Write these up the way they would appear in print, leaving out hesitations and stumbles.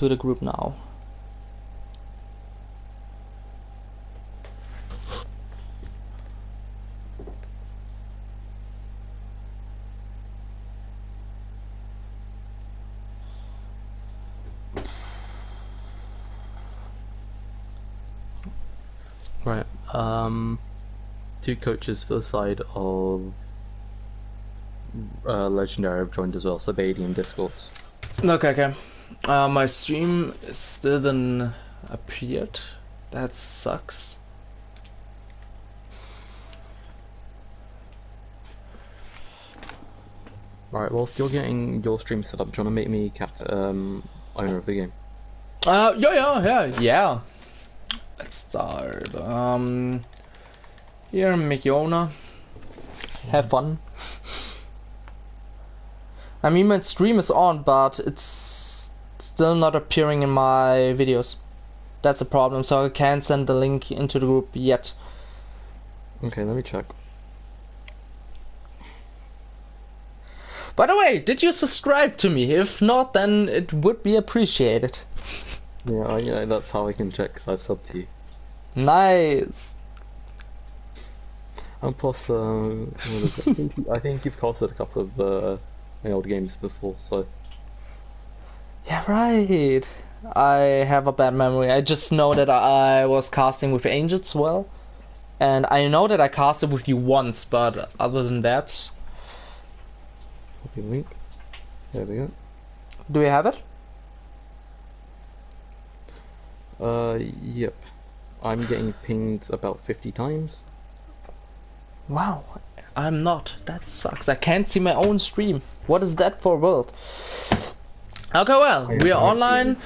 to the group now. Right. Two coaches for the side of Legendary have joined as well, so Beatty and Discords. Okay. My stream still didn't appeared. That sucks. Right, whilst you're getting your stream set up, do you want to make me owner of the game? Yeah. Let's start. Here, make you owner. Have fun. I mean, my stream is on, but it's still not appearing in my videos. That's a problem, so I can't send the link into the group yet. Okay, let me check. By the way, did you subscribe to me? If not, then it would be appreciated. Yeah, that's how I can check, because I've subbed to you. Nice. And plus, what is it? I think you've casted a couple of my old games before, so... Yeah, right. I have a bad memory. I just know that I was casting with Angel as well. And I know that I casted with you once, but other than that... Copy link. There we go. Do you have it? Yep. I'm getting pinged about 50 times. Wow, I'm not. That sucks. I can't see my own stream. What is that for a world? Okay, well, we are online.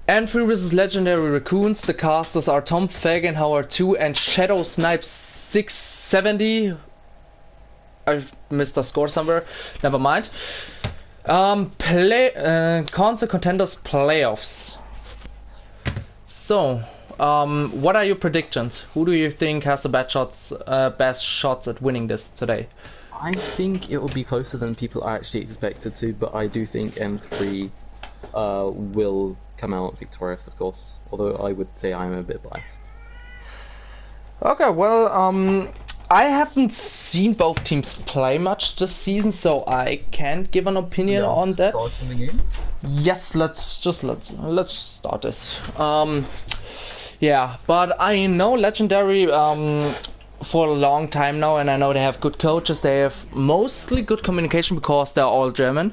Entry versus Legendary Racoons. The casters are Tom Fagenhauer 2 and Shadow Snipe 670. I missed a score somewhere. Never mind. Console Contenders Playoffs. So, what are your predictions? Who do you think has the best shots at winning this today? I think it will be closer than people are actually expected to, but I do think M3 will come out victorious, of course. Although I would say I'm a bit biased. Okay, well, I haven't seen both teams play much this season, so I can't give an opinion on that. Starting the game? Yes, let's start this. Yeah, but I know Legendary for a long time now, and I know they have good coaches. They have mostly good communication because they're all German.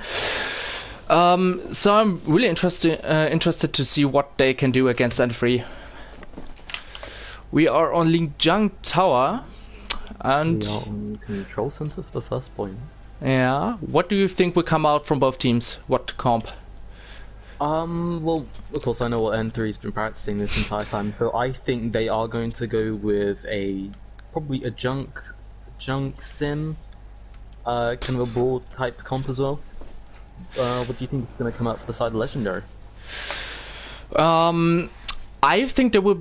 So I'm really interested to see what they can do against N3. We are on Lijiang Tower, and we are on control center for the first point. Yeah, what do you think will come out from both teams? What comp? Well, of course I know what N3's been practicing this entire time, so I think they are going to go with probably a junk sim, kind of a brawl type comp as well. What do you think is going to come out for the side of Legendary? I think they will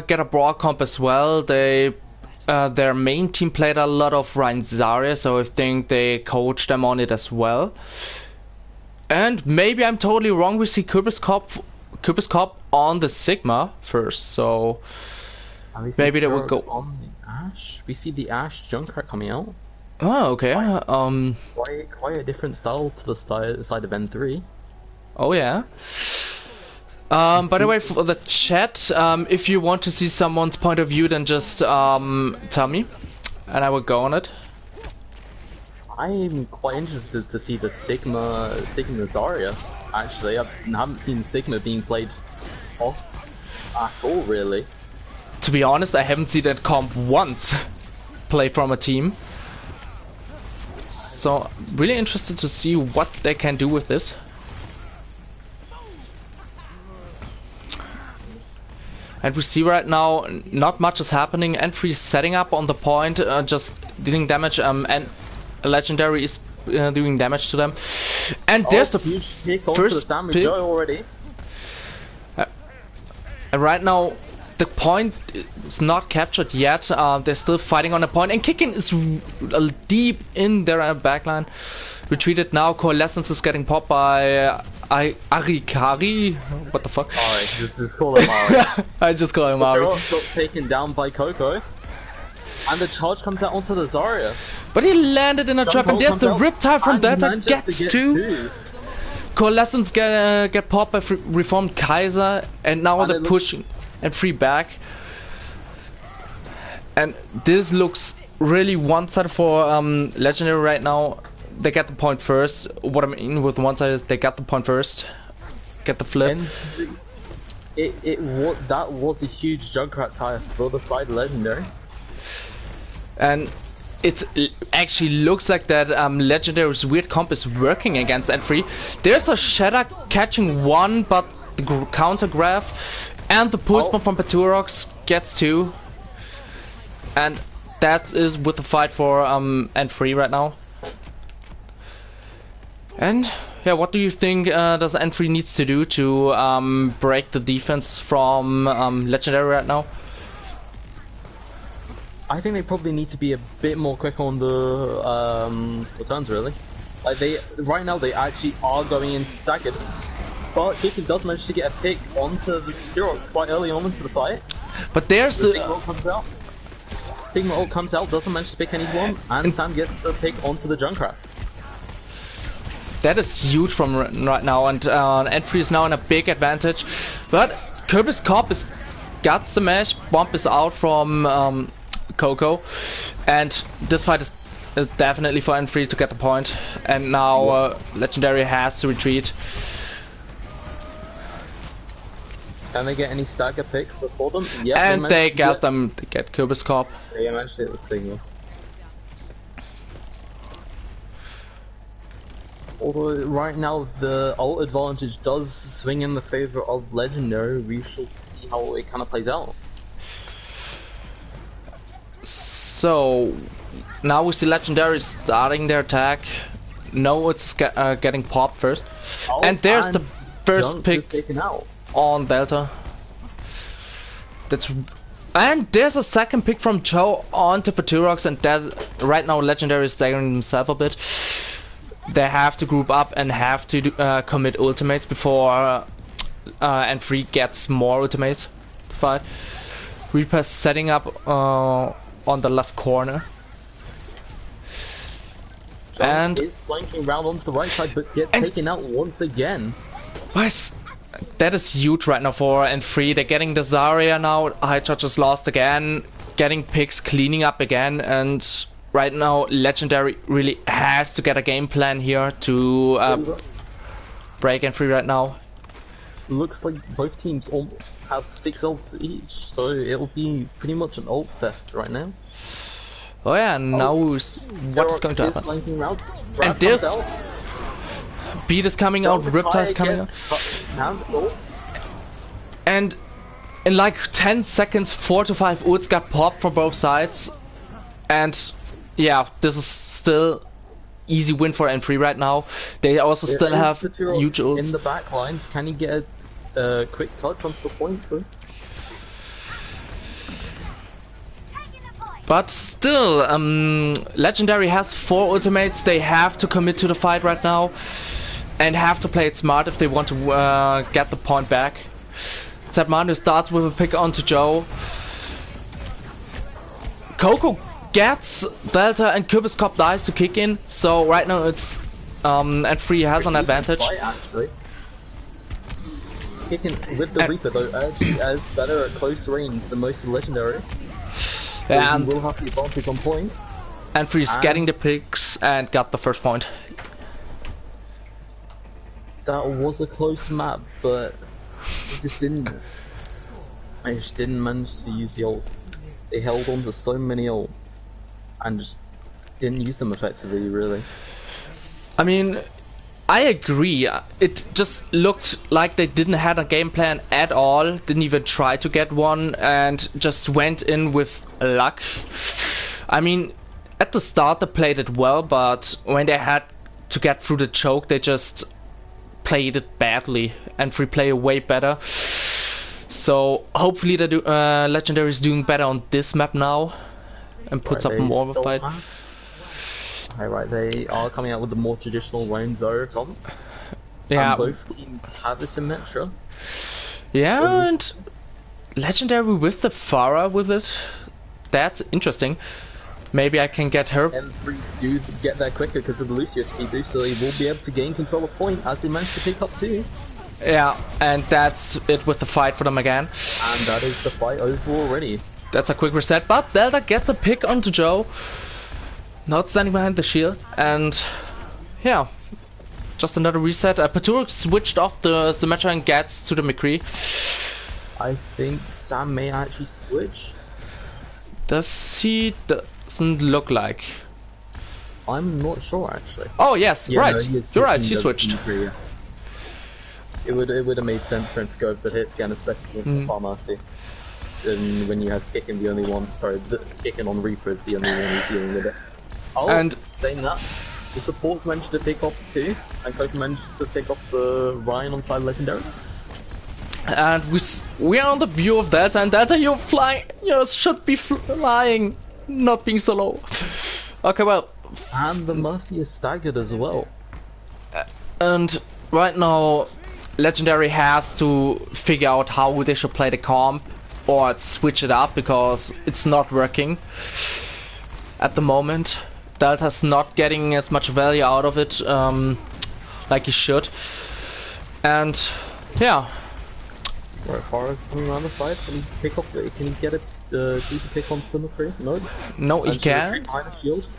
get a brawl comp as well. Their main team played a lot of Ryan Zarya, so I think they coached them on it as well. And maybe I'm totally wrong. We see Cupus Cop on the Sigma first, so maybe they will go on the Ash. We see the Ash Junkrat coming out. Oh, okay. Quite a different style to the side of N3. Oh yeah. By the way, for the chat, if you want to see someone's point of view, then just tell me, and I will go on it. I'm quite interested to see the Sigma Zarya. Actually, I haven't seen Sigma being played off at all, really. To be honest, I haven't seen that comp once play from a team. So, really interested to see what they can do with this. And we see right now, not much is happening. N3 is setting up on the point, just dealing damage, and Legendary is doing damage to them. And there's the first pick already. And right now, the point is not captured yet. They're still fighting on the point, and Kicking is deep in their backline. Retreated now. Coalescence is getting popped by Arikari? What the fuck? Alright, just call him Ari. I just call him Ari. Turok got taken down by Coco. And the charge comes out onto the Zarya. But he landed in a trap, and there's the Riptide from Delta gets two. Coalescence get popped by Reformed Kaiser, and now they're pushing and free back. And this looks really one-sided for Legendary right now. They get the point first. What I mean with one-sided is they got the point first. Get the flip. And that was a huge Junkrat tire for the side Legendary. And it actually looks like that Legendary's weird comp is working against N3. There's a Shadow catching one, but the counter grab and the pulse bomb from Paturox gets two. And that is with the fight for N3 right now. And yeah, what do you think does N3 needs to do to break the defense from Legendary right now? I think they probably need to be a bit more quick on the returns, really. Like right now they actually are going into staggered, but Kikin does manage to get a pick onto the T-Rox quite early on into the fight. But there's the Sigma ult comes out, doesn't manage to pick anyone, and Sam gets the pick onto the Junkrat. That is huge from right now, and N3 is now in a big advantage. But Kirby's Cop is got the mesh, bomb is out from Coco, and this fight is definitely for N3 to get the point. And now Legendary has to retreat. Can they get any stagger picks before them? Yeah, and they get them. They get Kirby's Cop. They managed to hit the signal. Although right now the ult advantage does swing in the favor of Legendary, we shall see how it kind of plays out. So now we see Legendary starting their attack. No, it's getting popped first, and there's the first pick on Delta. And there's a second pick from Joe onto Paturox, and that right now Legendary is staggering themselves a bit. They have to group up and have to commit ultimates before N3 gets more ultimates to fight. Reaper setting up on the left corner. So and is flanking round onto the right side, but gets taken out once again. That is huge right now for N3. They're getting the Zarya now. High Charge is lost again. Getting picks, cleaning up again, and right now Legendary really has to get a game plan here to break N3 right now. Looks like both teams all have 6 ults each, so it'll be pretty much an ult fest right now. Oh yeah, and now what's going to happen? And there's Beat is coming out, Riptide is coming out. And in like 10 seconds, 4 to 5 ults got popped from both sides. And yeah, this is still easy win for N3 right now. They also still have huge ults. In the back lines, can he get a quick touch onto the point too? But still, Legendary has 4 ultimates. They have to commit to the fight right now. And have to play it smart if they want to get the point back. Manu starts with a pick onto Joe. Coco gets Delta and Kirby's Cop dies to kick in. So right now it's N3 has an advantage. Actually, kicking with the Reaper though actually has better at close range than most of Legendary. So and will have the advantage on point. N3 is getting the picks and got the first point. That was a close map, but I just didn't manage to use the ults. They held on to so many ults and just didn't use them effectively, really. I mean, I agree. It just looked like they didn't have a game plan at all, didn't even try to get one, and just went in with luck. I mean, at the start they played it well, but when they had to get through the choke, they just played it badly, and Free play way better. So hopefully the Legendary is doing better on this map now and puts up more of a fight. Right, they are coming out with the more traditional rainbow comps. Yeah. And both teams have a Symmetra. Yeah, and Legendary with the Farah with it. That's interesting. Maybe I can get her. M3 do get there quicker because of the Lucio speed boost, so he will be able to gain control of point as they manage to pick up 2. Yeah, and that's it with the fight for them again. And that is the fight over already. That's a quick reset, but Delta gets a pick onto Joe. Not standing behind the shield, and yeah, just another reset. Paturk switched off the Symmetra and gets to the McCree. I think Sam may actually switch. Does he? Doesn't look like. I'm not sure actually. Oh yes, Yeah, right. no, You're right. He switched. Yeah. It would have made sense for him to go with the hit scan, especially with Far Mercy. And when you have Kickin the only one, sorry, Kickin on Reaper is the only one who's dealing with it. Oh, and saying that, the support managed to pick up 2, and Koken managed to pick up the Ryan on side Legendary. And we are on the view of Delta, and Delta, you're flying. You should be flying, not being so low. Okay, well. And the Mercy is staggered as well. And right now, Legendary has to figure out how they should play the comp or switch it up because it's not working at the moment. Delta's not getting as much value out of it like he should. And yeah. Right, Forrest coming around the side. Can he pick up? Can he get a decent pick onto the McCree? No. No, he can. Behind the shield.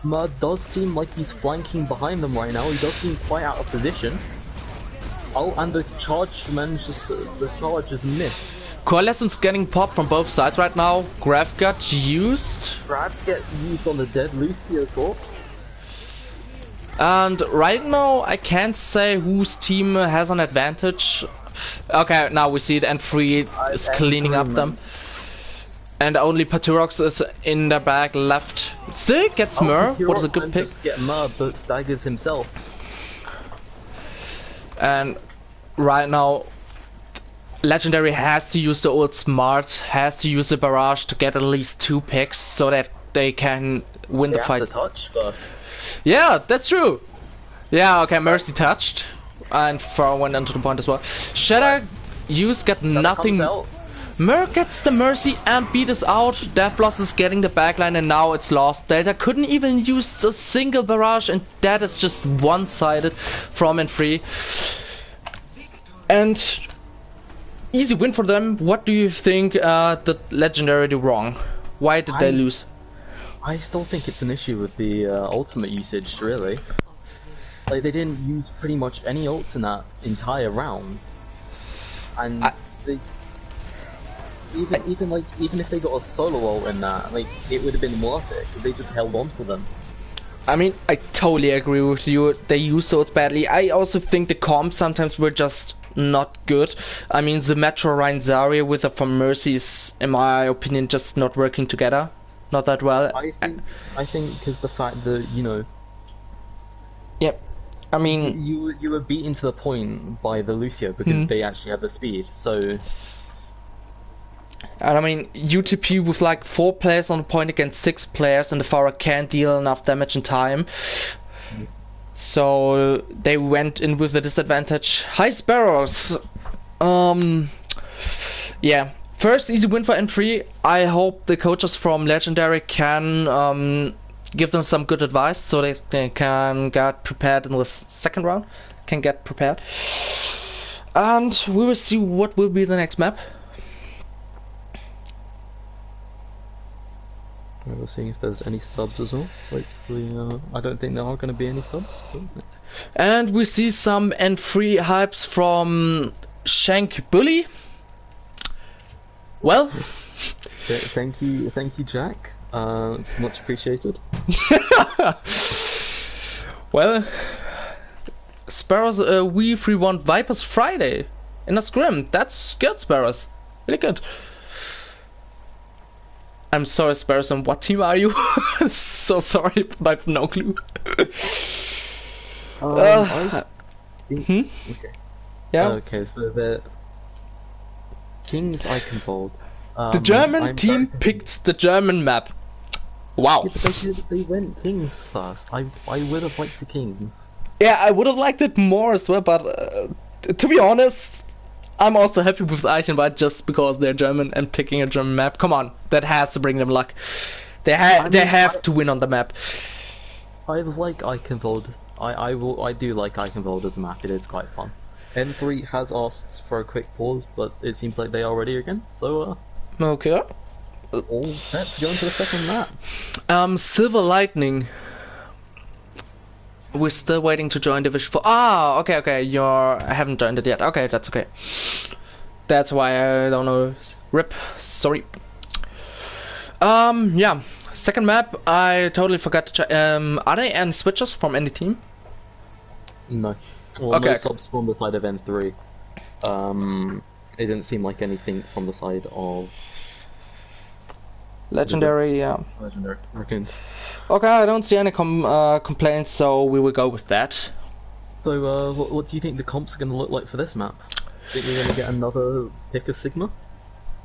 Mud does seem like he's flanking behind them right now. He does seem quite out of position. Oh, and the charge manages to, the charge is missed. Coalescence getting popped from both sides right now. Grab got used. Grab gets used on the dead Lucio corpse. And right now, I can't say whose team has an advantage. Okay, now we see it, and Free is cleaning up them. And only Paturox is in the back left. Still gets Mur, what is a good pick. Just get Mur, but staggers himself. And right now, Legendary has to use the ult smart, has to use the barrage to get at least 2 picks so that they can win the fight. They have to touch first. Yeah, that's true. Yeah, okay, Mercy touched. And Far went into the point as well. Shadow use got nothing. Mer gets the Mercy and beat us out. Deathloss is getting the backline and now it's lost. Delta couldn't even use a single barrage and that is just one-sided from and free. And easy win for them. What do you think the Legendary did wrong? Why did they lose? I still think it's an issue with the ultimate usage, really. Like, they didn't use pretty much any ults in that entire round. And they... Even if they got a solo ult in that, like, it would have been worth it, if they just held on to them. I mean, I totally agree with you. They use ults badly. I also think the comps sometimes were just not good. I mean, the Metro Ryan Zarya with the from Mercy is, in my opinion, just not working together. Not that well. I think because the fact that, you know... Yep. I mean... You were beaten to the point by the Lucio because they actually have the speed, so... And I mean, UTP with like 4 players on the point against 6 players and the Farah can't deal enough damage in time. So they went in with the disadvantage. Hi Sparrows! Yeah. First easy win for N3. I hope the coaches from Legendary can give them some good advice so they can get prepared in the second round. Can get prepared. And we will see what will be the next map. We're seeing if there's any subs as well. Hopefully, I don't think there are going to be any subs. And we see some N3 hypes from Shank Bully. Well, thank you, Jack. It's much appreciated. Well, Sparrows, we 3-1 Vipers Friday in a scrim. That's good, Sparrows. Really good. I'm sorry, Sparrows, and what team are you? So sorry, but I have no clue. Okay. Yeah. Okay, so the Kings Iconfold. The German team picked the German map. Wow. Yeah, but they went Kings first. I would have liked the Kings. Yeah, I would have liked it more as well, but to be honest, I'm also happy with Eichenwald just because they're German and picking a German map. Come on, that has to bring them luck. They have to win on the map. I like Eichenwald. I do like Eichenwald as a map. It is quite fun. N3 has asked for a quick pause, but it seems like they are ready again. So okay, all set to go into the second map. Silver Lightning. We're still waiting to join Division 4. Ah, okay. I haven't joined it yet. Okay, that's okay. That's why I don't know. Rip. Sorry. Yeah. Second map. I totally forgot to check. Are there any switches from any team? No. Well, okay. No subs from the side of N3. It didn't seem like anything from the side of Legendary, yeah. Legendary Racoons. Okay, I don't see any complaints, so we will go with that. So, what do you think the comps are going to look like for this map? Think we're going to get another pick of Sigma?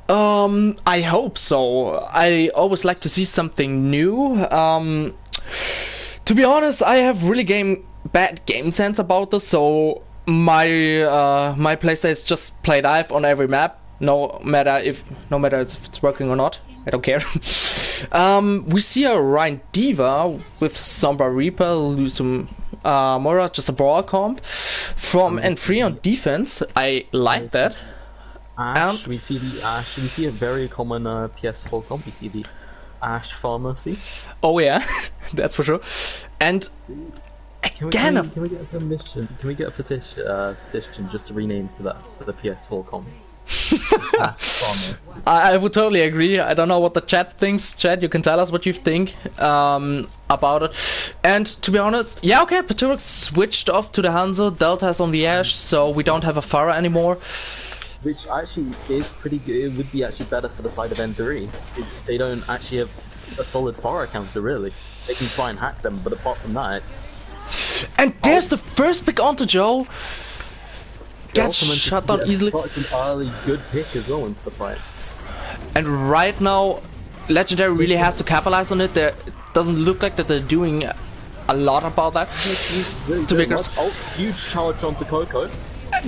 I hope so. I always like to see something new. To be honest, I have really bad game sense about this, so my playstyle is just play dive on every map, no matter if it's working or not. I don't care. We see a Rhine Diva with Sombra Reaper, Lusum Mora, just a brawl comp from N3 on defense. I like that. Ash, we see the Ash. We see a very common PS4 comp. We see the Ash Pharmacy. Oh yeah, that's for sure. And can we get a permission? Can we get a petition just to rename to the PS4 comp? I would totally agree. I don't know what the chat thinks. Chat, you can tell us what you think about it. And to be honest, yeah, okay, Paturok switched off to the Hanzo. Delta is on the Ash, so we don't have a Pharah anymore. Which actually is pretty good. It would be actually better for the side of N3. They don't actually have a solid Pharah counter, really. They can try and hack them, but apart from that... And there's the first pick onto Joe. Gets shut down easily. Such an early good pick as well into the fight. And right now, Legendary really has to capitalize on it. It doesn't look like that they're doing a lot about that. Huge charge onto Coco.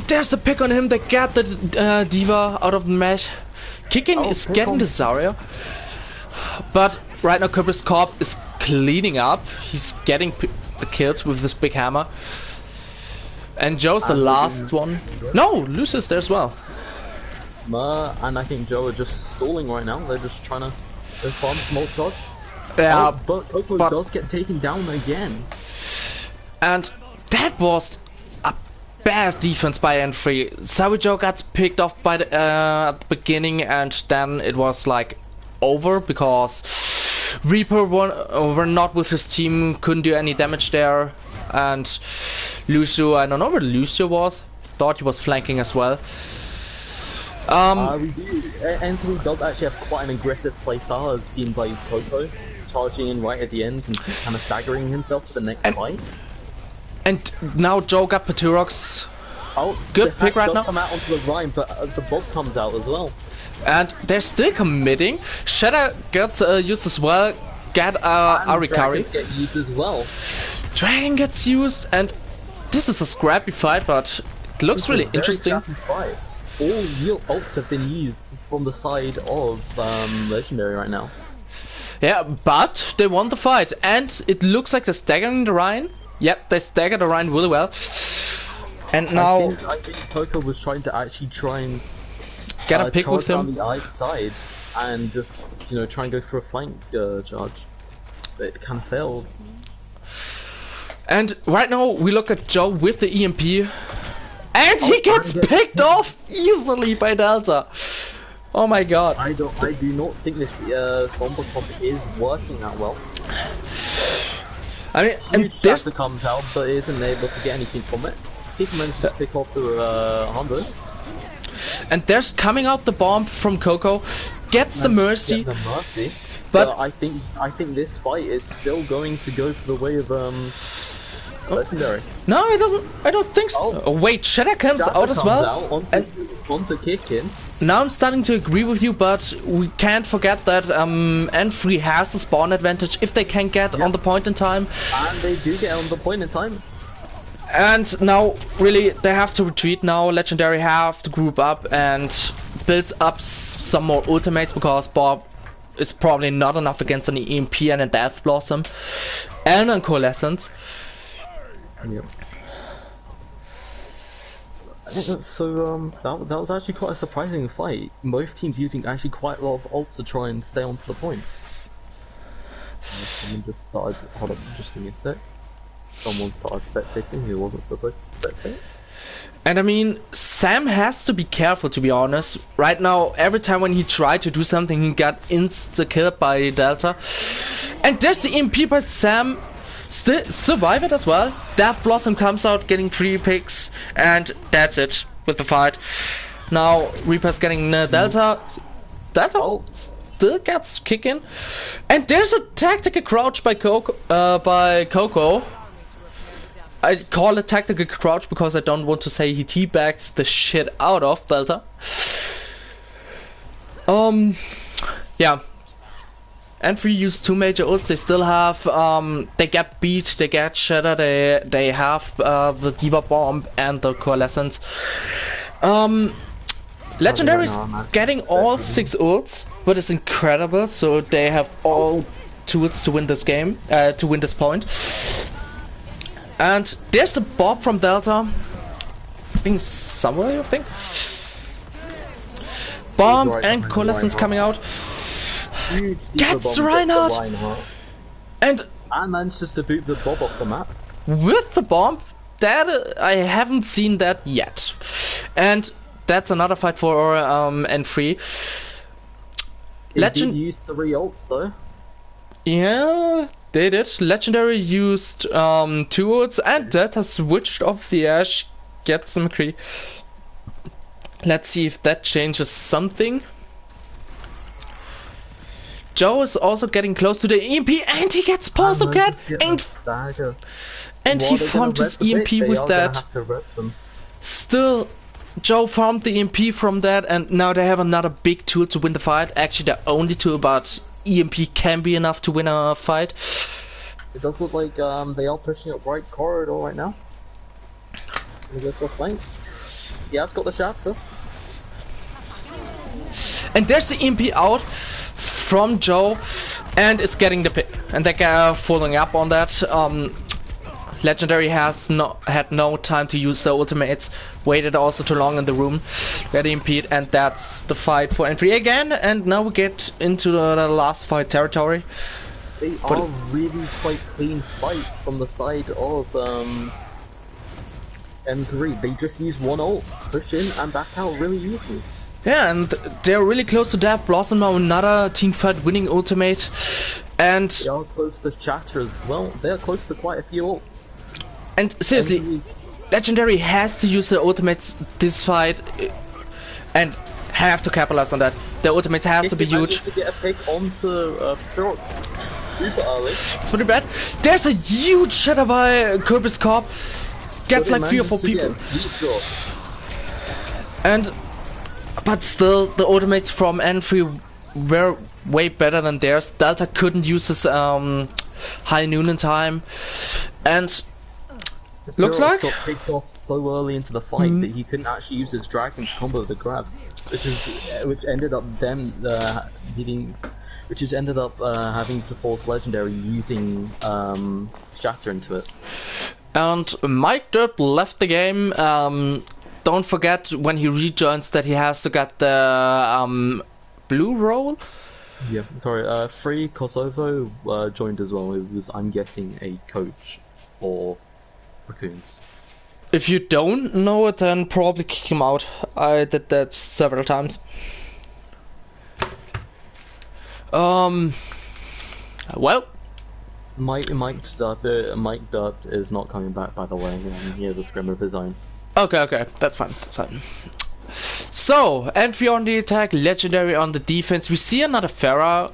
There's the pick on him. They get the Diva out of the match. Kicking is getting the Zarya. But right now, Kubrick's Corp is cleaning up. He's getting the kills with this big hammer. And Joe's the last one. No, Lucy's there as well. And I think Joe are just stalling right now. They're just trying to farm small charge. Yeah, but Coco does get taken down again. And that was a bad defense by N3. Sorry, Joe got picked off by the at the beginning, and then it was like over because Reaper were not with his team, couldn't do any damage there. And Lucio, I don't know where Lucio was. Thought he was flanking as well. N3 does actually have quite an aggressive playstyle as seen by Coco, charging in right at the end and kind of staggering himself to the next fight. And now Joe got Paturox. Good pick right now. Come out onto the Rhine, but the Bob comes out as well. And they're still committing. Shadow gets used as well. Get Arikari. Get used as well. Dragon gets used, and this is a scrappy fight, but it looks really interesting. All real ults have been used from the side of Legendary right now. Yeah, but they won the fight, and it looks like they're staggering the Rhine. Yep, they staggered the Rhine really well. And now I think Coco was trying to actually get a pick with him on the either side and just try and go for a flank charge. But it kind of failed. And right now we look at Joe with the EMP, and he gets picked off easily by Delta. Oh my god! I do not think this Sombra comp is working that well. I mean, and there's the comes out, but isn't able to get anything from it. He managed to pick off the Hondo. And there's coming out the bomb from Coco, gets the Mercy. But I think this fight is still going to go for the way of Legendary. No, it doesn't. I don't think so. Oh wait, Shadow comes out as well. Onto kicking. Now I'm starting to agree with you, but we can't forget that N3 has the spawn advantage if they can get on the point in time. And they do get on the point in time. And now, really, they have to retreat now. Legendary have to group up and build up some more ultimates, because Bob is probably not enough against an EMP and a Death Blossom and a Coalescence. Yep. So that was actually quite a surprising fight. Both teams using actually quite a lot of ults to try and stay onto the point. Someone just started. Hold on, just give me a sec. Someone started spectating who wasn't supposed to spectate. And I mean, Sam has to be careful, to be honest. Right now, every time when he tried to do something, he got insta-killed by Delta. And there's the EMP by Sam. Still survive it as well. Death Blossom comes out getting 3 picks, and that's it with the fight. Now Reaper's getting Delta. Delta still gets kick in, and there's a tactical crouch by Coco. I call it tactical crouch because I don't want to say he teabags the shit out of Delta. Yeah. N3 used 2 major ults. They still have, they get beat, they get shatter, they have the Diva Bomb and the Coalescence. Legendary's getting all 6 ults, but it's incredible, so they have all tools to win this game, to win this point. And there's the Bob from Delta, being somewhere, I think. Bomb and Coalescence coming out. Gets Reinhardt! And manages to boot the Bob off the map. With the bomb? That I haven't seen that yet. And that's another fight for N3. They did use 3 ults though. Yeah, they did. Legendary used 2 ults, and that has switched off the Ash. Gets some McCree. Let's see if that changes something. Joe is also getting close to the EMP, and he gets Pulse of Cat, and he farmed his EMP with that. Still, Joe farmed the EMP from that, and now they have another big tool to win the fight. Actually, their only tool, but EMP can be enough to win a fight. It does look like they are pushing up right corridor right now. He has got the shatter. And there's the EMP out from Joe, and is getting the pick, and they're following up on that. Legendary has had no time to use the ultimates, waited also too long in the room, getting impede, and that's the fight for N3 again. And now we get into the last fight territory. They are really quite clean fights from the side of N3. They just use 1 ult, push in and back out really easily. Yeah, and they're really close to Death Blossom now, another team fight winning ultimate. And they are close to Shatter as well. They are close to quite a few ults. And seriously, Legendary has to use their ultimates this fight, and have to capitalize on that. Their ultimates has to be huge. To get a pick onto shorts super early. It's pretty bad. There's a huge shatter by Kirby's Corp. Gets like 3 or 4 people. And but still, the ultimates from N3 were way better than theirs. Delta couldn't use his high noon in time, and looks like got picked off so early into the fight that he couldn't actually use his dragon's combo to grab, which ended up them having to force Legendary using Shatter into it. And Mike Derp left the game. Don't forget when he rejoins that he has to get the blue roll. Yeah, sorry. Free Kosovo joined as well. It was, I'm guessing, a coach for Racoons. If you don't know it, then probably kick him out. I did that several times. Well, Mike Derp is not coming back, by the way. He has a scrim of his own. Okay, that's fine. So, N3 on the attack, Legendary on the defense. We see another Pharah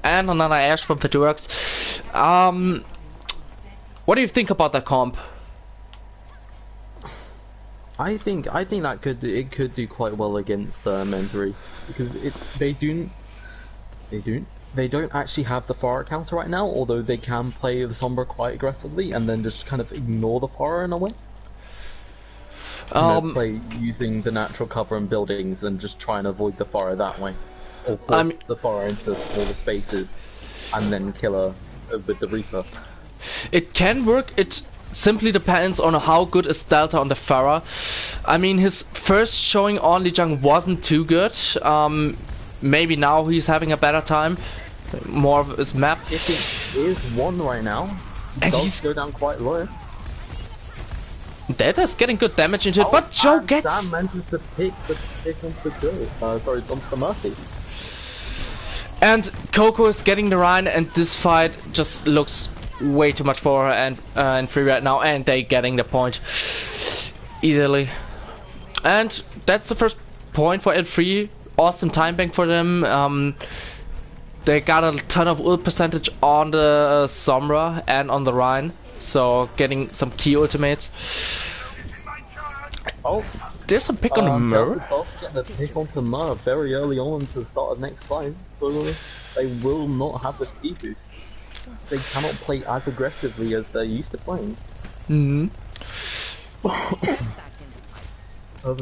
and another Ashe from the Durex. What do you think about that comp? I think that could do quite well against N3 because they don't actually have the Pharah counter right now, although they can play the Sombra quite aggressively and then just kind of ignore the Pharah in a way. play using the natural cover and buildings and just try and avoid the fire that way, or force the fire into smaller spaces, and then kill her with the Reaper. It can work. It simply depends on how good is Delta on the Pharah. I mean, his first showing on Lijiang wasn't too good. Maybe now he's having a better time. More of his map. If he is 1 right now, he does go down quite low. Delta's getting good damage into it, but Joe gets... Sam manages to pick onto Joe. Sorry, onto Murphy. And Coco is getting the Rhine, and this fight just looks way too much for her and Free right now, and they getting the point easily. And that's the first point for N3. Awesome time bank for them. They got a ton of ult percentage on the Sombra and on the Rhine, so getting some key ultimates. Oh, there's a pick on the Mer. Does get the pick onto Mer very early on to the start of next fight, so they will not have the speed boost. They cannot play as aggressively as they're used to playing.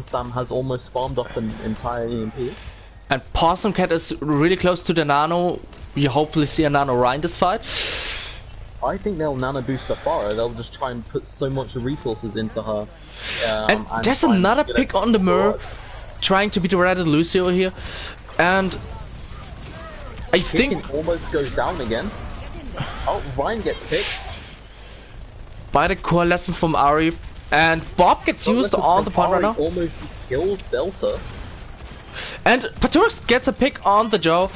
Sam has almost farmed off an entire EMP. And Possum Cat is really close to the Nano. We hopefully see a Nano Rhine this fight. I think they'll Nano boost the Pharah. They'll just try and put so much resources into her. And there's another pick on the Mer, trying to beat the Red Lucio here. And I think almost goes down again. Oh, Ryan gets picked by the coalescence from Ari, and Bob gets used on the point right now. Almost kills Delta. And Paturix gets a pick on the Joe,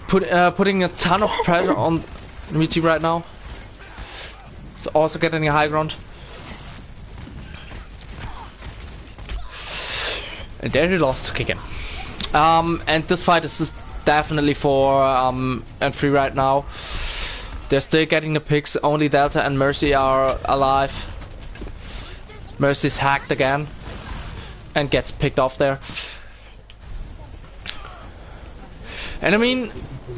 putting a ton of pressure on Miti right now. It's also getting a high ground. And there he lost to Kicken. And this fight is definitely for N3 right now. They're still getting the picks. Only Delta and Mercy are alive. Mercy's hacked again and gets picked off there. And I mean,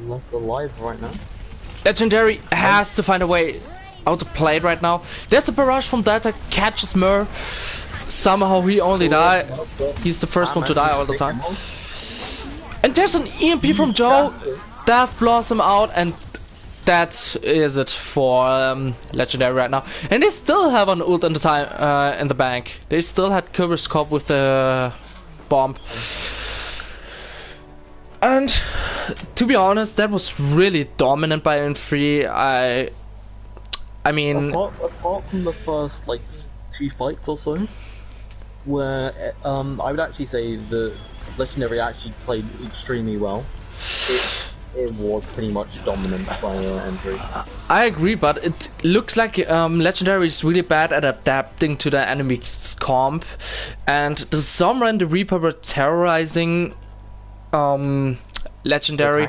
left alive right now. Legendary has to find a way how to play it right now. There's the barrage from Delta, catches Mer. Somehow he only died. He's the first one to die all the time. And there's an EMP from Joe. Death Blossom out, and that is it for Legendary right now. And they still have an ult in the bank. They still had Cover Scope with the bomb. And to be honest, that was really dominant by N3. I mean, apart from the first like 2 fights or so, where I would actually say the Legendary actually played extremely well. It was pretty much dominant by N3. I agree, but it looks like Legendary is really bad at adapting to the enemy's comp, and the Sombra and the Reaper were terrorizing Legendary.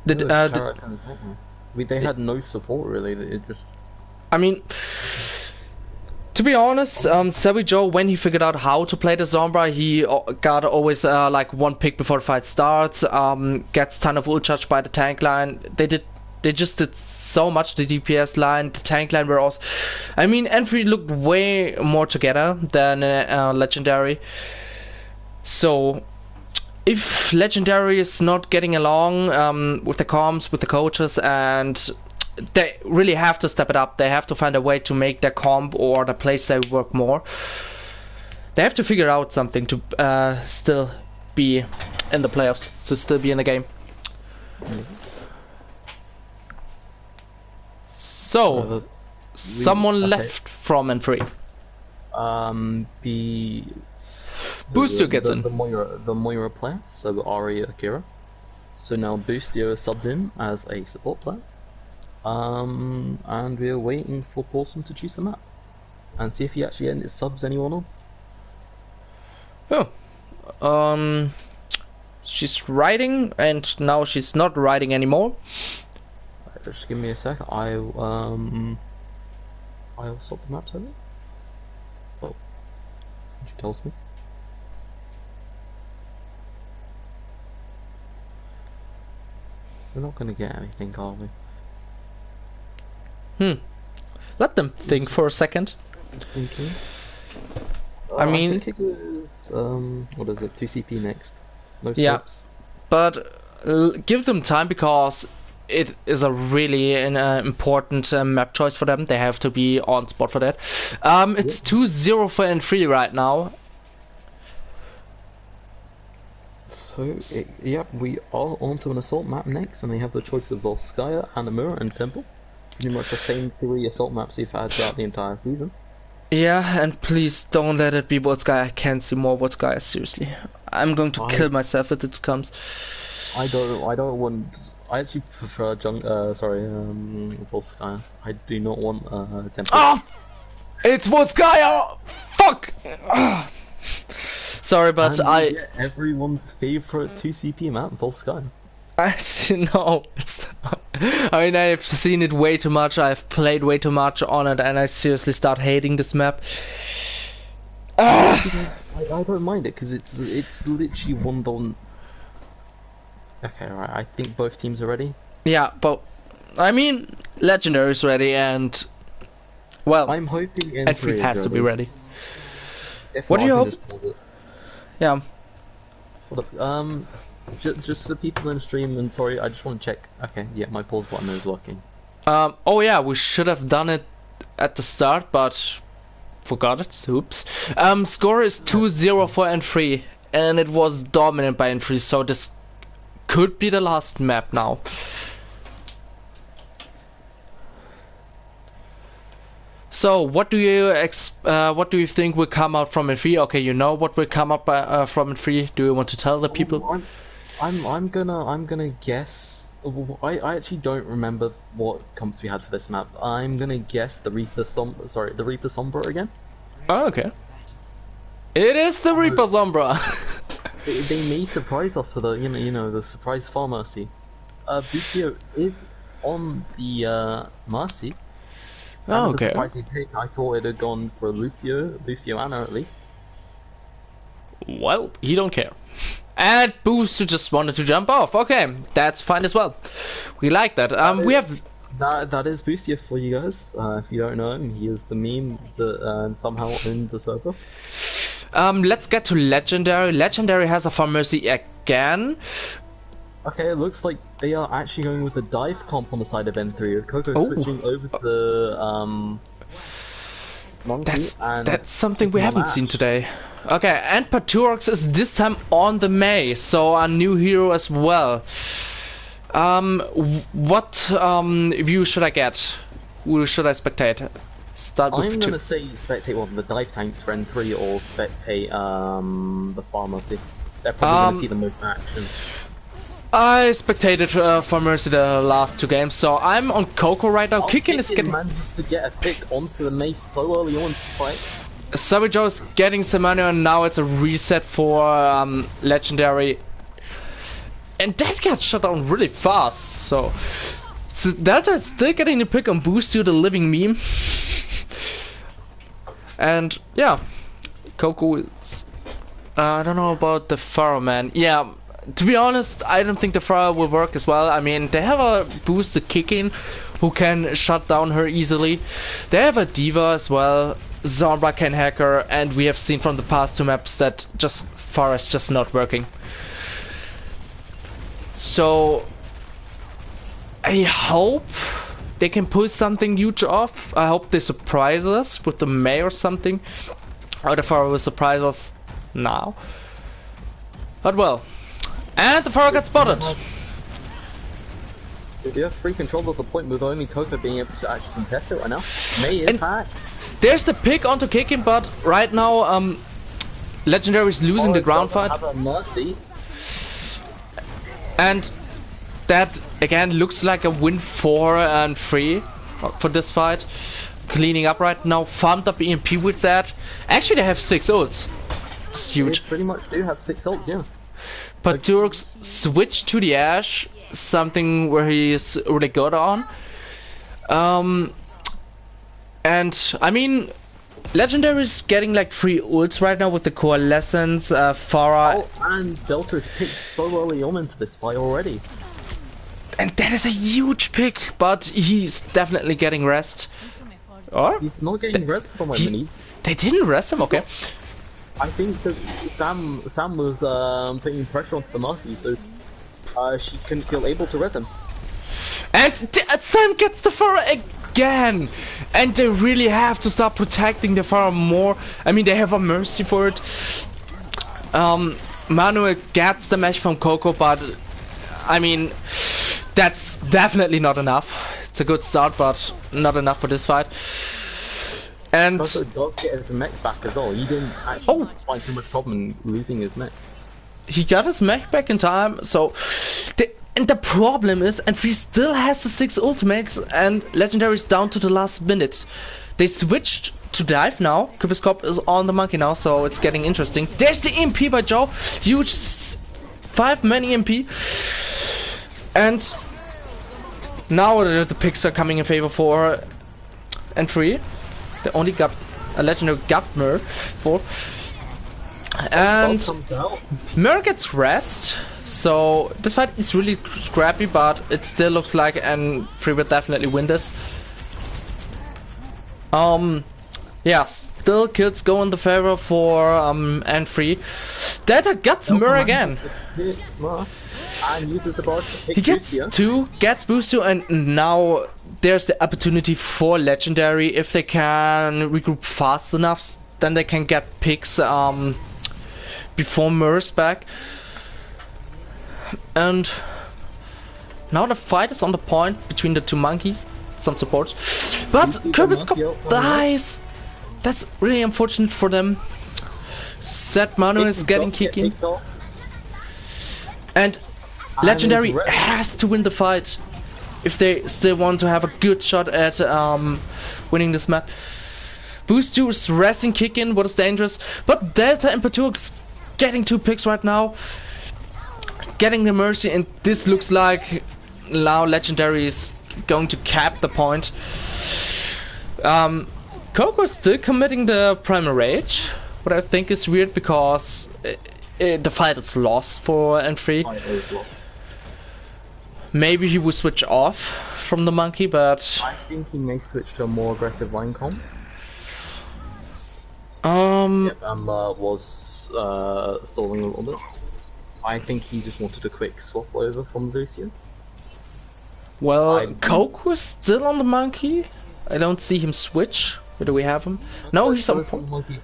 They had no support really. It just. I mean, to be honest, Savvy Joe, when he figured out how to play the Sombra, he got always like 1 pick before the fight starts. Gets ton of ult charge by the tank line. They just did so much. The DPS line, the tank line were also. I mean, N3 looked way more together than Legendary. So, if Legendary is not getting along with the comms, with the coaches, and they really have to step it up. They have to find a way to make their comp or the playstyle work more. They have to figure out something to still be in the playoffs, to still be in the game. So, someone left from N3. The Boostio gets in. The Moira player, so Ari Akira. So now Boostio is subbed in as a support player. And we're waiting for Paulson to choose the map and see if he actually subs anyone on. Oh, she's riding, and now she's not riding anymore. Just give me a sec. I'll sub the maps over. Oh, she tells me. We're not gonna get anything, are we? Let them think for a second. Thinking. I mean, I think it goes, what is it, 2 CP next. No yeah, slips. but give them time because it is a really important map choice for them. They have to be on spot for that. It's 2-0 for N3 right now. So, yep, we are onto an assault map next, and they have the choice of Volskaya, Hanamura, and Temple. Pretty much the same 3 assault maps you've had throughout the entire season. Yeah, and please don't let it be Volskaya. I can't see more Volskaya, seriously. I'm going to kill myself if it comes. I don't want. I actually prefer Volskaya. I do not want Temple. Oh! It's Volskaya! Fuck! Sorry, but and everyone's favorite 2 CP map, Volskaya. I know it's not. I mean, I've seen it way too much. I've played way too much on it, and I seriously start hating this map. I don't mind it because it's literally one don. Okay, right. I think both teams are ready. Yeah, but I mean, Legendary is ready, and well, I'm hoping N3 has to be ready. If what not, do you I can hope? just pause it. Yeah. Hold up. Just the people in the stream, and sorry, I just want to check. Okay, yeah, my pause button is working. Oh yeah, we should have done it at the start, but forgot it. Oops. Score is 2-0 for N3, and it was dominant by N3, so this could be the last map now. So, what do you think will come out from N3? Okay, you know what will come up from N3. Do you want to tell the people? I'm gonna guess. I actually don't remember what comps we had for this map. I'm gonna guess the Reaper Sombra again. Oh, okay. It is the Reaper Sombra. They may surprise us for the the surprise Far Mercy. Bucio is on the Mercy. Oh, okay. Surprising pick. I thought it had gone for Lucio Anna at least. Well, he don't care. And Booster just wanted to jump off. Okay, that's fine as well. We like that. We have that is Boostia for you guys. If you don't know him, he is the meme that somehow owns a server. Let's get to Legendary. Legendary has a Pharmacy again. Okay, it looks like they are actually going with the dive comp on the side of N3. Coco switching over to Monkey. That's something we haven't seen today. Okay, and Paturox is this time on the May, so a new hero as well. What view should I get? Who should I spectate? Start with I'm gonna say spectate one of the dive tanks for N3 or spectate the Pharmacy. They're probably gonna see the most action. I spectated Pharmacy the last 2 games, so I'm on Coco right now. Kicking is getting manages to get a pick onto the May so early on in the fight. Savijo is getting some money, and now it's a reset for Legendary. And that got shut down really fast, so Delta is still getting the pick on Boost to the living meme. And yeah, Coco is... I don't know about the Pharaoh, man. Yeah, to be honest, I don't think the Pharaoh will work as well. I mean, they have a boosted kick-in who can shut down her easily. They have a Diva as well. Zombra can hack her, and we have seen from the past 2 maps that just Pharaoh is just not working. So I hope they can pull something huge off. I hope they surprise us with the May or something. Or the Pharaoh will surprise us now. But well. And the Pharaoh got spotted. They have free control of the point with only Coco being able to actually contest it right now. May is hacked. There's the pick onto kicking, but right now Legendary is losing the ground fight. Have a Mercy. And that again looks like a win for N3 for this fight. Cleaning up right now, farmed up EMP with that. Actually they have 6 ults. It's huge. They pretty much do have 6 ults, yeah. But Turks switched to the Ash, something where he's really good on. And I mean, Legendary is getting like 3 ults right now with the Coalescence, Farah. Oh, and Delta is picked so early on into this fight already. And that is a huge pick, but he's definitely getting rest. Or? He's not getting rest from my minis. They didn't rest him, okay. I think that Sam was putting pressure onto the Marshy, so she couldn't feel able to res him. And Sam gets the Pharah again! And they really have to start protecting the Pharah more. I mean, they have a mercy for it. Manuel gets the mesh from Coco, but I mean, that's definitely not enough. It's a good start, but not enough for this fight. And Coco does get his mech back as well. He didn't actually find too much problem in losing his mech. He got his mech back in time, so... And the problem is, and he still has the 6 ultimates, and Legendary's down to the last minute. They switched to dive now. Cupid's Cop is on the monkey now, so it's getting interesting. There's the EMP by Joe. Huge 5-man EMP. And now the picks are coming in favor for N3. They only got a Legendary Governor for. And Mur gets rest. So this fight is really scrappy, but it still looks like N3 will definitely win this. Yeah, still kills go in the favor for N3. Delta gets Mur again. And uses the bar to he gets Boostia. 2, gets Boostia, and now there's the opportunity for Legendary. If they can regroup fast enough, then they can get picks before Mur's back. And now the fight is on the point between the 2 monkeys. Some support, but Cupid's Cop dies. That's really unfortunate for them. Set Manu is getting kicking, and Legendary has to win the fight if they still want to have a good shot at winning this map. Boost 2 is resting kicking, what is dangerous, but Delta and Patur is getting 2 picks right now, getting the mercy, and this looks like now Legendary is going to cap the point. Coco is still committing the Primal Rage, what I think is weird because the fight is lost for N3. Maybe he will switch off from the monkey, but I think he may switch to a more aggressive line comp. Yep, was stalling a little bit. I think he just wanted a quick swap over from Lucian. Well, Coco is still on the monkey. I don't see him switch. Where do we have him? No, he's on monkey.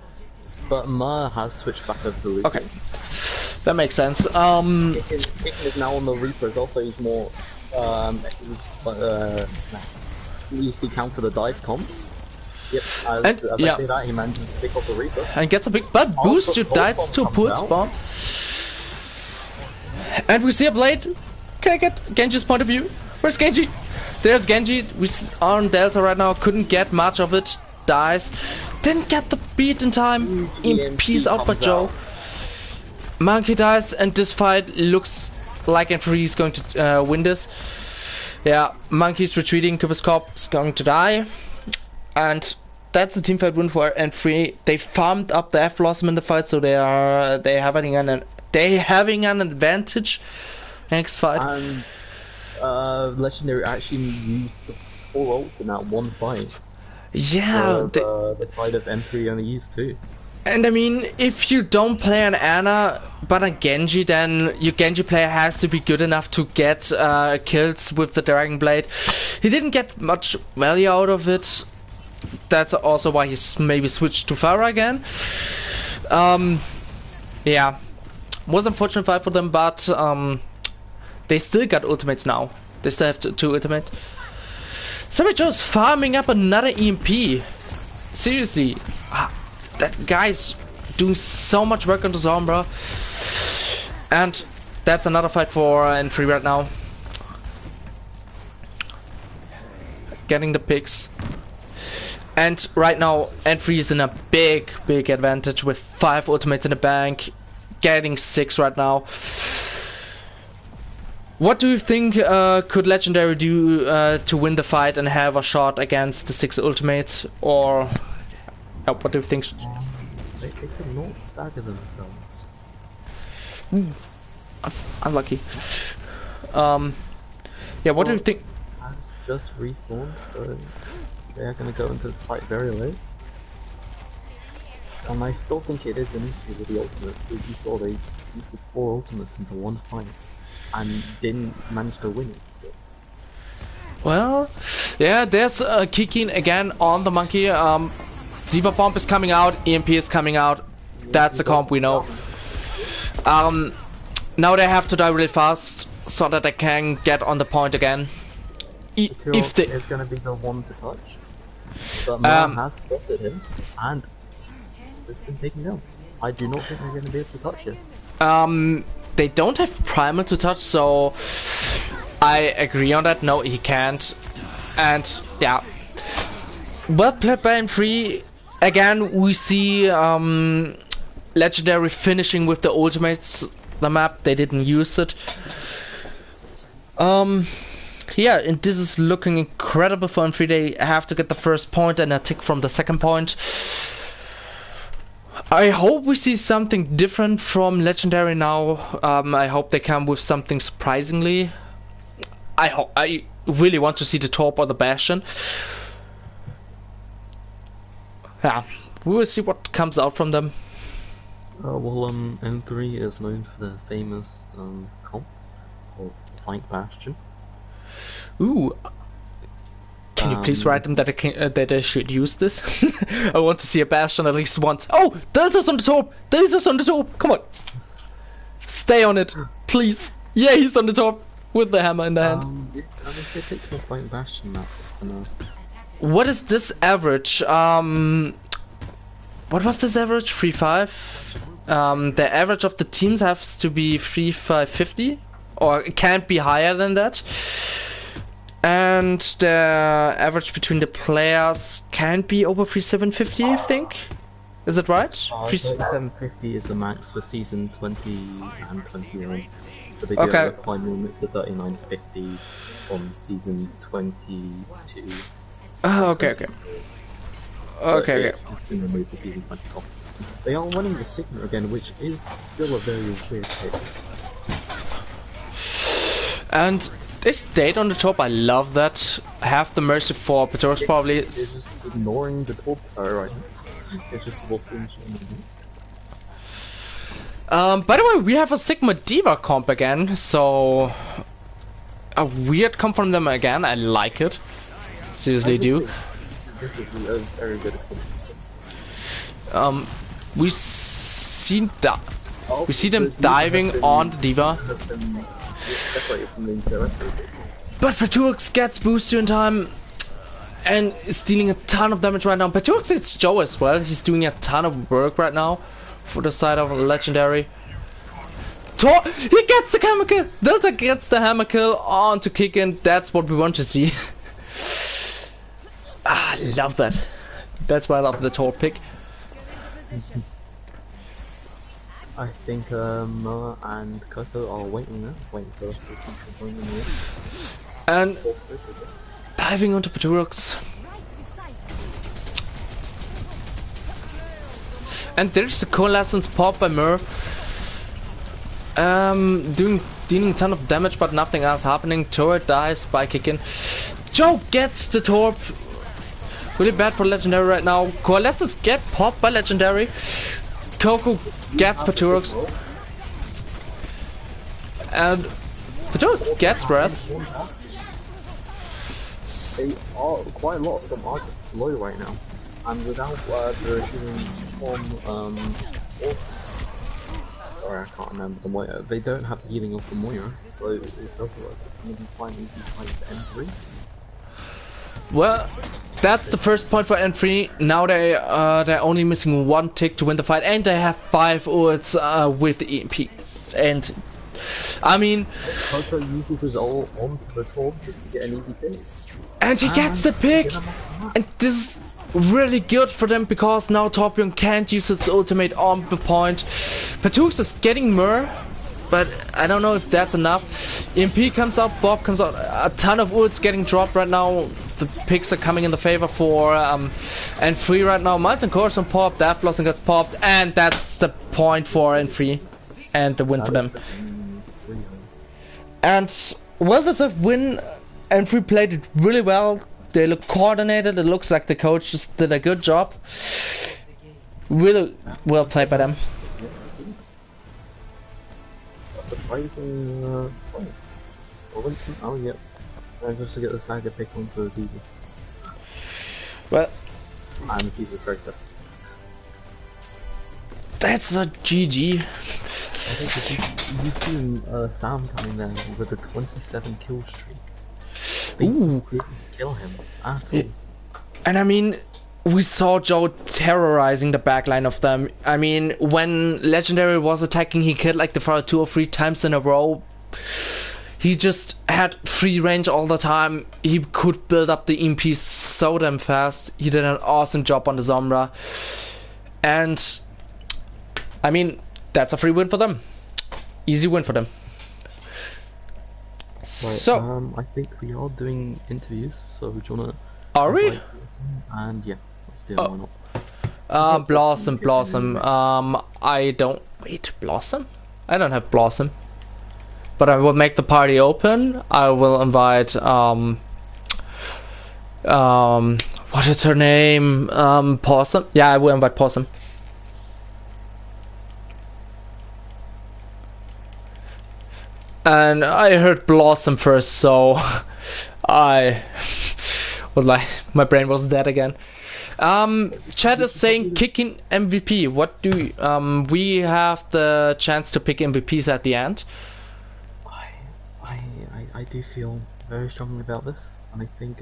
But Ma has switched back over to Lucian. Okay, that makes sense. Kicken is now on the Reaper as well, so he's more easily counter the dive comp. Yep, as I say that, he manages to pick up the Reaper. And gets a big butt boost, you died to a pull spawn. And we see a blade. Can I get Genji's point of view? Where's Genji? There's Genji. We are on Delta right now. Couldn't get much of it. Dies. Didn't get the beat in time. Peace out by Joe. Monkey dies, and this fight looks like N3 is going to win this. Yeah, Monkey's retreating. Cupid's Cop is going to die. And that's the team fight win for N3. They farmed up the F Blossom in the fight, so they having an advantage next fight. And Legendary actually used the 4 ults in that one fight. Yeah, the side of N3 only used 2. And I mean, if you don't play an Ana but a Genji, then your Genji player has to be good enough to get kills with the Dragon Blade. He didn't get much value out of it. That's also why he's maybe switched to Pharah again. Yeah, was unfortunate fight for them, but they still got ultimates now. They still have 2 ultimate. Sammy Joe's farming up another EMP. Seriously, that guy's doing so much work on the Sombra. And that's another fight for N3 right now. Getting the picks. And right now, N3 is in a big advantage with 5 ultimates in the bank. Getting 6 right now. What do you think could Legendary do to win the fight and have a shot against the 6 ultimates? Or what do you think? They could not stagger themselves. Unlucky. Yeah, what do you think? Has just respawned, so they are going to go into this fight very late. And I still think it is an issue with the ultimate, because you saw they used 4 ultimates into one fight, and didn't manage to win it. So. Well, yeah, there's kicking again on the monkey. Diva Bomb is coming out, EMP is coming out. That's the comp we know. Now they have to die really fast so that they can get on the point again. If they is going to be the one to touch, but Mel has spotted him and it's been taken down. I do not think they're going to be able to touch him. They don't have Primal to touch, so I agree on that. No, he can't. And yeah, well played by N3. Again, we see Legendary finishing with the ultimates. The map, they didn't use it. Yeah, and this is looking incredible for N3. They have to get the first point and a tick from the second point. I hope we see something different from Legendary now. I hope they come with something surprisingly. I really want to see the Torp or the Bastion. Yeah, we will see what comes out from them. Well, N3 is known for their famous comp of Flank Bastion. Ooh. Can you please write them that I should use this? I want to see a Bastion at least once. Oh! Delta's on the top! Delta's on the top! Come on! Stay on it, please! Yeah, he's on the top! With the hammer in the hand. If they take to a Flank Bastion map, what is this average? What was this average? 3-5? The average of the teams has to be 3-5-50? Or it can't be higher than that. And the average between the players can't be over 3-7-50, I think. Is that right? 3750 is the max for season 20 and 21. But they do have a final limit to 3950 from season 22. Okay. It's been removed for season 24. They are running the Sigma again, which is still a very weird pick. And they stayed on the top. I love that. Have the mercy for Petorus probably. They're just ignoring the top. Alright. They're just supposed to by the way, we have a Sigma Diva comp again, so a weird comp from them again. I like it. Seriously, do. This is a very good comp. We see that. We see them diving on the Diva. But Petorus gets boosted in time and is dealing a ton of damage right now. Petorus is Joe as well. He's doing a ton of work right now for the side of Legendary. He gets the hammer kill! Delta gets the hammer kill on to kick in. That's what we want to see. I love that. That's why I love the Torp pick. I think Moa and Coco are waiting for us to join them here. And diving onto Petorus. And there's the coalescence pop by Mur. Dealing a ton of damage, but nothing else happening. Turret dies by kicking. Joe gets the Torp. Really bad for Legendary right now. Coalescence get popped by Legendary. Coco gets Petorus. And Petorus gets rest. They are quite a lot of them are just low right now. And without the healing from sorry, I can't remember the Moira. They don't have the healing of the Moira, so it doesn't work. It's going to be quite easy fight for N3. Well, that's the first point for N3. Now they're only missing one tick to win the fight, and they have 5 ults with the EMPs. And I mean, Coco uses his ult onto the Torp just to get an easy finish. And he gets the pick. And this is really good for them because now Torbjorn can't use its ultimate on the point. Petorus is getting Mur, but I don't know if that's enough. EMP comes out, Bob comes out, a ton of ults getting dropped right now. The picks are coming in the favor for N3 right now. Mountain Course and pop, Death Blossom gets popped, and that's the point for N3 and the win for them. And well deserved win. N3 played it really well. They look coordinated. It looks like the coach just did a good job. Really well played by them. A surprising point. Oh, Winston, oh yeah. Just to get the stagger pick onto the DB. Well, And the Caesar character. that's a GG. I think you've seen Sam coming there with a 27 kill streak. Ooh. Didn't kill him at all. And I mean, we saw Joe terrorizing the backline of them. I mean, when Legendary was attacking, he killed like the Pharaoh 2 or 3 times in a row. He just had free range all the time. He could build up the EMP so damn fast. He did an awesome job on the Sombra. And I mean, that's a free win for them. Easy win for them. Right, So, I think we are doing interviews, so do you wanna... are we? And yeah, let's do it, why not? Blossom. I don't... Wait, Blossom? I don't have Blossom. But I will make the party open. I will invite, what is her name? Possum? Yeah, I will invite Possum. And I heard Blossom first, so I was like, my brain was dead again. Chat is saying kicking MVP. What do we have the chance to pick MVPs at the end? I do feel very strongly about this, and I think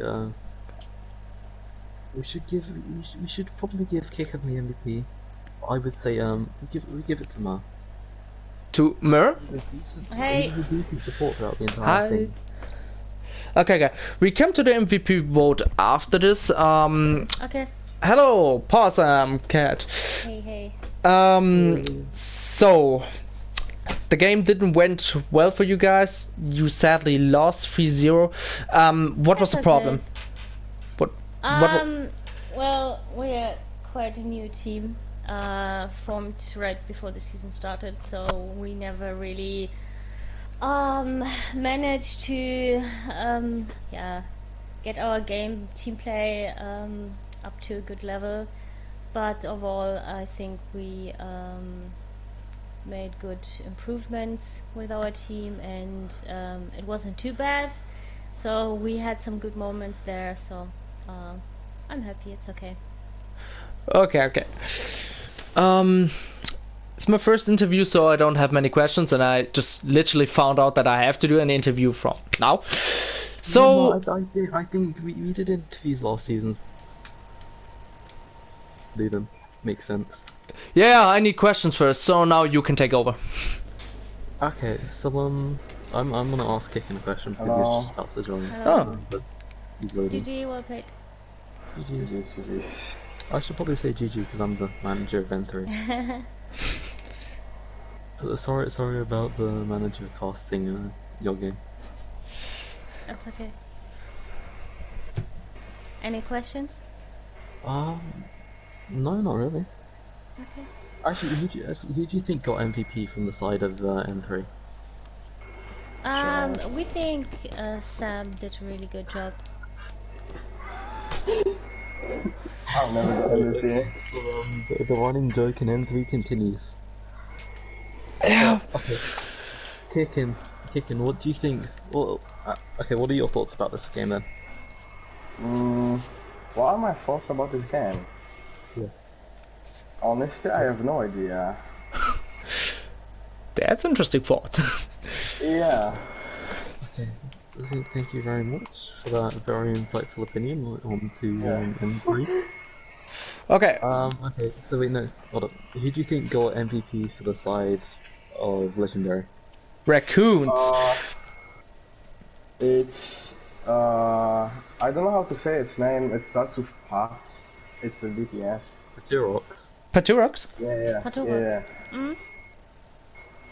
we should probably give Kick of the MVP. I would say we give it to Ma. To Mer? He was a decent support throughout the entire thing. Okay. We come to the MVP vote after this. Okay. Hello, Possum Cat. Hey. So the game didn't went well for you guys. You sadly lost 3-0. What was the problem? What? Well, we're quite a new team, formed right before the season started, so we never really managed to get our team play up to a good level. But overall, I think we made good improvements with our team, and it wasn't too bad. So we had some good moments there. So I'm happy. It's okay. Okay. It's my first interview, so I don't have many questions, and I just literally found out that I have to do an interview from now. So I think we did interviews last season. Do them. Makes sense. Yeah, I need questions first, so now you can take over. Okay, so I'm gonna ask Kicking a question because he's just about to join. Hello. But he's loading. GG, well played. GG's. I should probably say GG because I'm the manager of N3. So, sorry about the manager casting your game. That's okay. Any questions? No, not really. Okay. Actually, who do you think got MVP from the side of N3? We think Sam did a really good job. I'll never get MVP. So the running joke in N3 continues. Yeah. Okay. Kicking. What do you think? Well, okay. What are your thoughts about this game then? What are my thoughts about this game? Yes. Honestly, I have no idea. That's interesting thought. Yeah. Okay. Thank you very much for that very insightful opinion on to M3. Okay. Okay. So wait, no. Hold up. Who do you think got MVP for the side of Legendary? Raccoons. It's I don't know how to say its name. It starts with Pat. It's a DPS. Patirox. Paturox? Yeah. Paturox. Okay.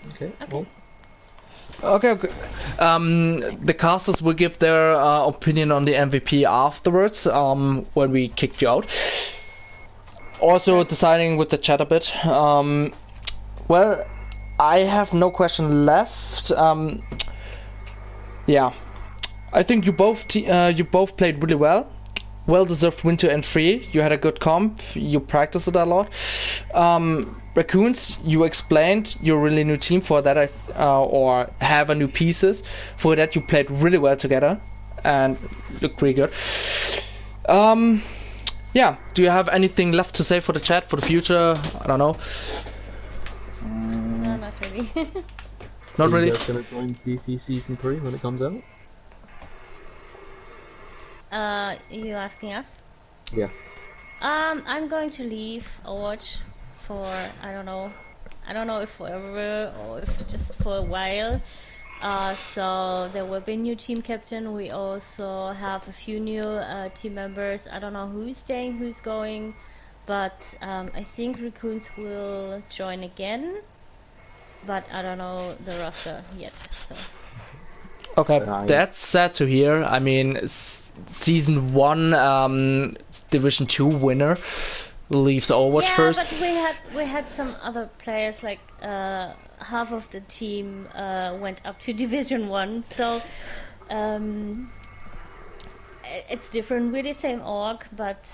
Okay. Well, Okay. The casters will give their opinion on the MVP afterwards, when we kicked you out. Also deciding with the chat a bit. Well, I have no question left. Yeah, I think you both played really well. well-deserved win to N3. You had a good comp. You practiced it a lot. Raccoons, you explained you're a really new team for that, or have a new pieces. For that, you played really well together and looked pretty good. Yeah, do you have anything left to say for the chat, for the future? I don't know. No, not really. Not Are really? you guys gonna join CC Season 3 when it comes out? You asking us? Yeah. I'm going to leave Overwatch for I don't know if forever or if just for a while. So there will be a new team captain. We also have a few new team members. I don't know who's staying, who's going, but I think Raccoons will join again. But I don't know the roster yet. So. Okay, that's sad to hear. I mean, Season 1 Division 2 winner leaves Overwatch first. Yeah, but we had some other players, like half of the team went up to Division 1, so it's different. We're the same org, but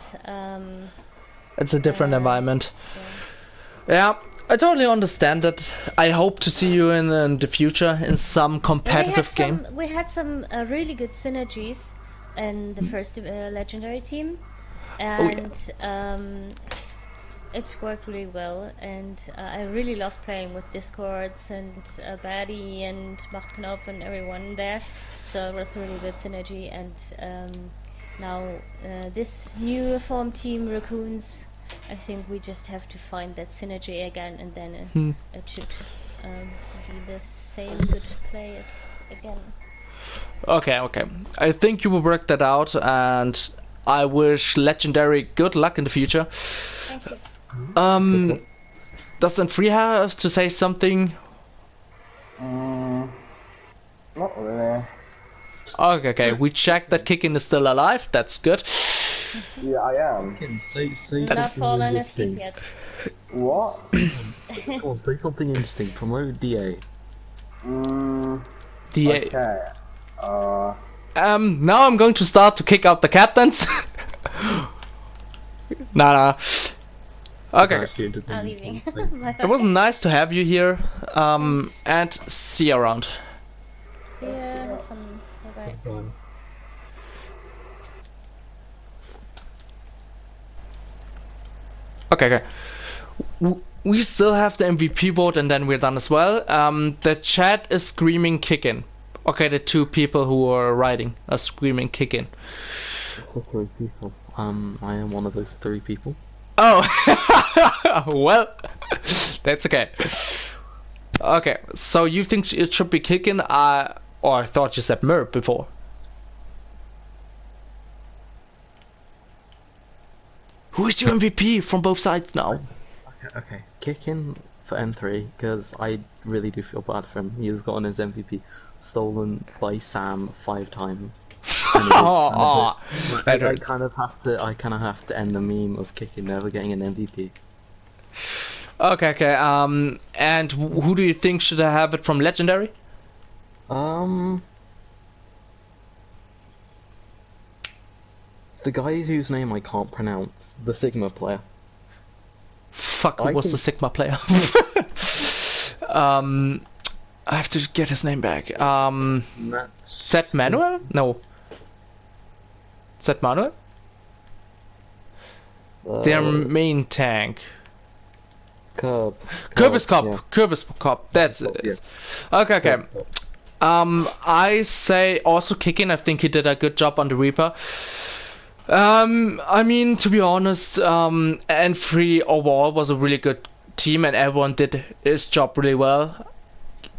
it's a different environment. Yeah, I totally understand that. I hope to see you in the future in some competitive game. We had some really good synergies in the first Legendary team, and it's worked really well. And I really love playing with Discords and Baddy and Machtknopf and everyone there. So it was really good synergy. And now this new form team, Raccoons, I think we just have to find that synergy again, and then it should be the same good players again. Okay. I think you will work that out, and I wish Legendary good luck in the future. Thank you. Does N3 have to say something? Not really. Okay. We checked that Kickin is still alive. That's good. Yeah, I am. Say Not something fallen asleep interesting. yet. What? Come on, say something interesting. Promote DA. The Okay. now I'm going to start to kick out the captains. Nah. Okay. I'm leaving. It was nice to have you here. And see you around. Yeah, have fun. Bye-bye. Okay. We still have the MVP vote, and then we're done as well. The chat is screaming Kickin. Okay, the two people who are writing are screaming Kickin. It's the 3 people. I am one of those 3 people. Oh, well, that's okay. Okay, so you think it should be Kickin? Or I thought you said Merp before. Who is your MVP from both sides now? Okay. Kicking for N3, because I really do feel bad for him. He has gotten his MVP stolen by Sam 5 times. I kind of have to end the meme of Kicking never getting an MVP. Okay. And who do you think should have it from Legendary? The guy whose name I can't pronounce, the Sigma player. Fuck, who was the Sigma player? I have to get his name back. Zed Manuel? No. Zed Manuel? Their main tank. Kirby's Cop. Yeah. Kirby's Cop. That's it. Yeah. Okay. I say also Kickin. I think he did a good job on the Reaper. I mean, to be honest, N3 overall was a really good team, and everyone did his job really well.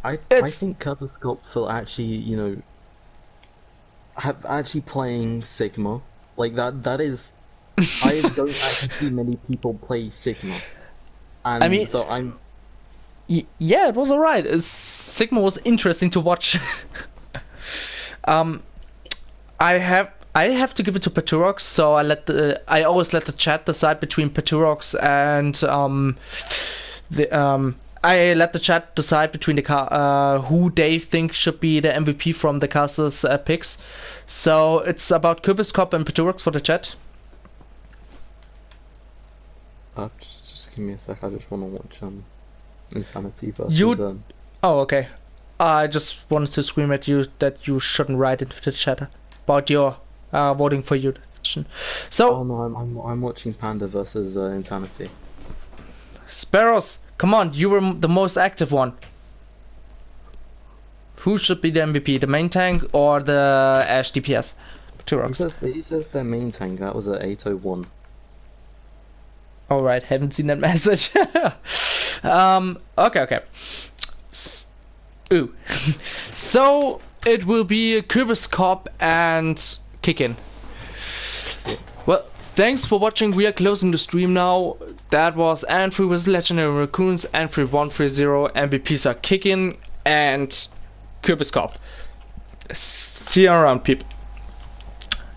I think Cubberscope will actually, actually playing Sigma. Like that is... I don't actually see many people play Sigma. And I mean, so I'm... Yeah, it was alright. Sigma was interesting to watch. I have to give it to Paturox, so I always let the chat decide between Paturox and I let the chat decide between the who they think should be the MVP from the casters' picks. So it's about Cubis, Cop, and Peturix for the chat. Just give me a sec. I just want to watch Insanity versus. Oh, okay. I just wanted to scream at you that you shouldn't write into the chat about your voting for you decision. So. Oh no, I'm watching Panda versus Insanity. Sparrows, come on, you were the most active one. Who should be the MVP, the main tank or the Ash DPS? He says their main tank. That was at 801. Alright, haven't seen that message. Okay. Ooh. So, it will be Cubis, Cop, and Kickin. Well, thanks for watching. We are closing the stream now. That was Andrew with Legendary Racoons, Andrew 130, MVPs are Kickin, and Cubis, Cop. See you around, people.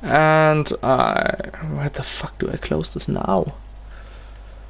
And where the fuck do I close this now?